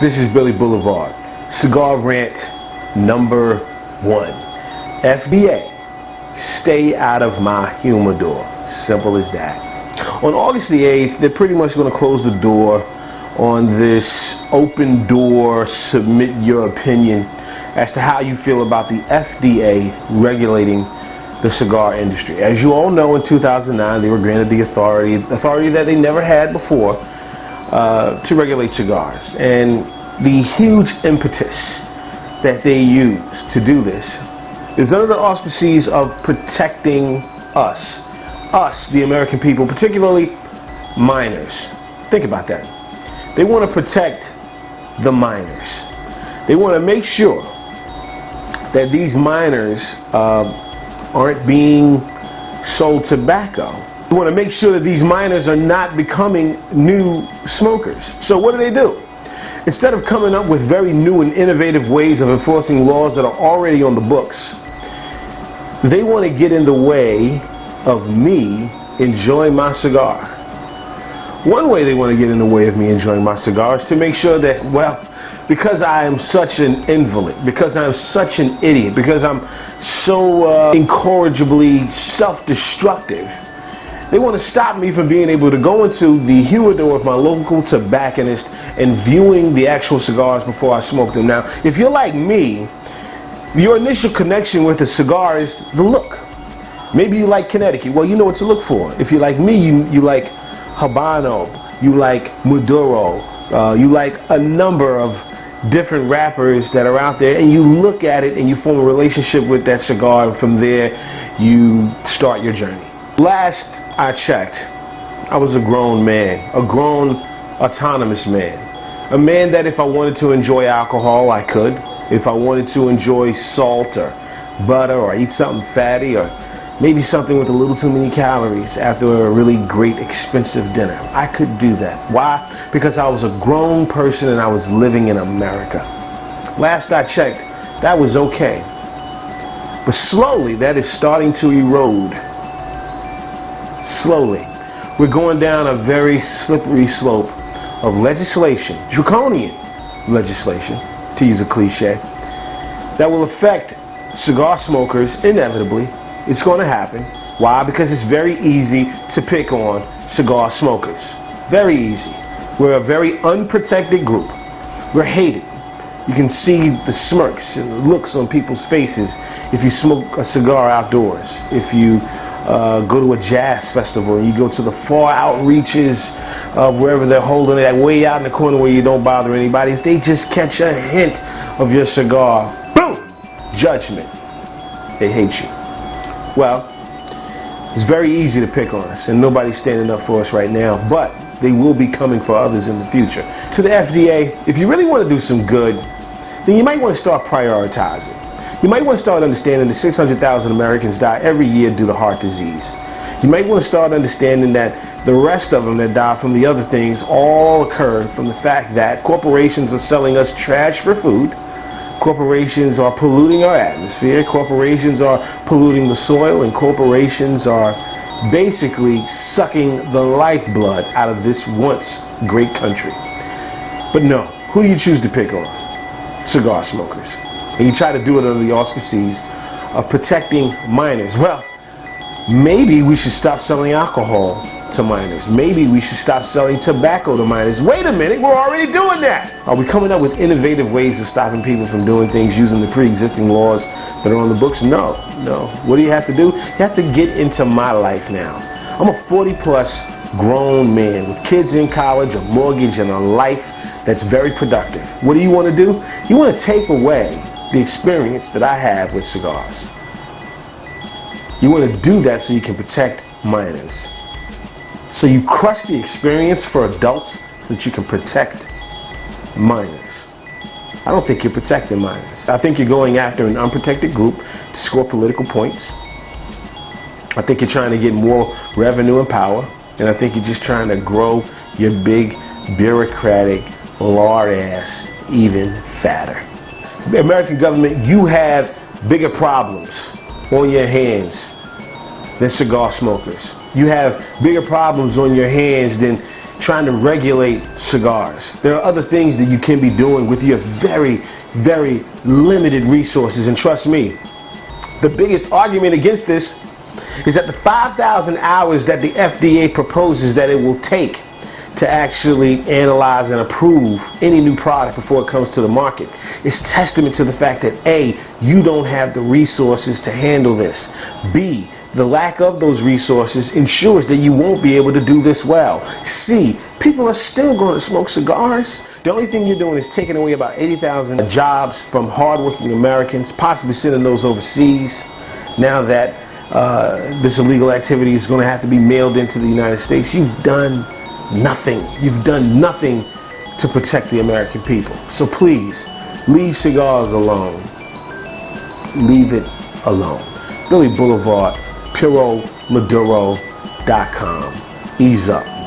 This is Billy Boulevard, Cigar Rant number 1. FDA, stay out of my humidor. Simple as that. On August the 8th, they're pretty much going to close the door on this open door, submit your opinion as to how you feel about the FDA regulating the cigar industry. As you all know, in 2009, they were granted the authority that they never had before to regulate cigars. And the huge impetus that they use to do this is under the auspices of protecting us, the American people, particularly minors. Think about that. They want to protect the minors. They want to make sure that these minors aren't being sold tobacco. They want to make sure that these minors are not becoming new smokers. So what do? Instead of coming up with very new and innovative ways of enforcing laws that are already on the books, they want to get in the way of me enjoying my cigar. One way they want to get in the way of me enjoying my cigar is to make sure that, well, because I am such an invalid, because I'm such an idiot, because I'm so incorrigibly self-destructive, they want to stop me from being able to go into the humidor of my local tobacconist and viewing the actual cigars before I smoke them. Now, if you're like me, your initial connection with a cigar is the look. Maybe you like Connecticut. Well, you know what to look for. If you're like me, you like Habano, you like Maduro, you like a number of different wrappers that are out there, and you look at it and you form a relationship with that cigar, and from there you start your journey. Last I checked, I was a grown man, a grown autonomous man, a man that if I wanted to enjoy alcohol, I could. If I wanted to enjoy salt or butter or eat something fatty or maybe something with a little too many calories after a really great expensive dinner, I could do that. Why? Because I was a grown person and I was living in America. Last I checked, that was okay. But slowly that is starting to erode. Slowly. We're going down a very slippery slope of legislation, draconian legislation, to use a cliche, that will affect cigar smokers inevitably. It's going to happen. Why? Because it's very easy to pick on cigar smokers. Very easy. We're a very unprotected group. We're hated. You can see the smirks and the looks on people's faces if you smoke a cigar outdoors. If you go to a jazz festival and you go to the far out reaches of wherever they're holding it, that way out in the corner where you don't bother anybody, if they just catch a hint of your cigar, boom, judgment. They hate you. Well, it's very easy to pick on us, and nobody's standing up for us right now, but they will be coming for others in the future. To the FDA, if you really want to do some good, then you might want to start prioritizing. You might want to start understanding that 600,000 Americans die every year due to heart disease. You might want to start understanding that the rest of them that die from the other things all occur from the fact that corporations are selling us trash for food. Corporations are polluting our atmosphere. Corporations are polluting the soil, and corporations are basically sucking the lifeblood out of this once great country. But no, who do you choose to pick on? Cigar smokers. And you try to do it under the auspices of protecting minors. Well, maybe we should stop selling alcohol to minors. Maybe we should stop selling tobacco to minors. Wait a minute, we're already doing that. Are we coming up with innovative ways of stopping people from doing things using the pre-existing laws that are on the books? No. What do you have to do? You have to get into my life now. I'm a 40-plus grown man with kids in college, a mortgage, and a life that's very productive. What do you want to do? You want to take away the experience that I have with cigars. You want to do that so you can protect minors. So you crush the experience for adults so that you can protect minors. I don't think you're protecting minors. I think you're going after an unprotected group to score political points. I think you're trying to get more revenue and power. And I think you're just trying to grow your big bureaucratic lard ass even fatter. The American government, you have bigger problems on your hands than cigar smokers. You have bigger problems on your hands than trying to regulate cigars. There are other things that you can be doing with your very, very limited resources. And trust me, the biggest argument against this is that the 5,000 hours that the FDA proposes that it will take to actually analyze and approve any new product before it comes to the market is testament to the fact that A, you don't have the resources to handle this. B, the lack of those resources ensures that you won't be able to do this well. C, people are still going to smoke cigars. The only thing you're doing is taking away about 80,000 jobs from hardworking Americans, possibly sending those overseas now that this illegal activity is going to have to be mailed into the United States. You've done nothing. You've done nothing to protect the American people. So please, leave cigars alone. Leave it alone. Billy Boulevard, PuroMaduro.com. Ease up.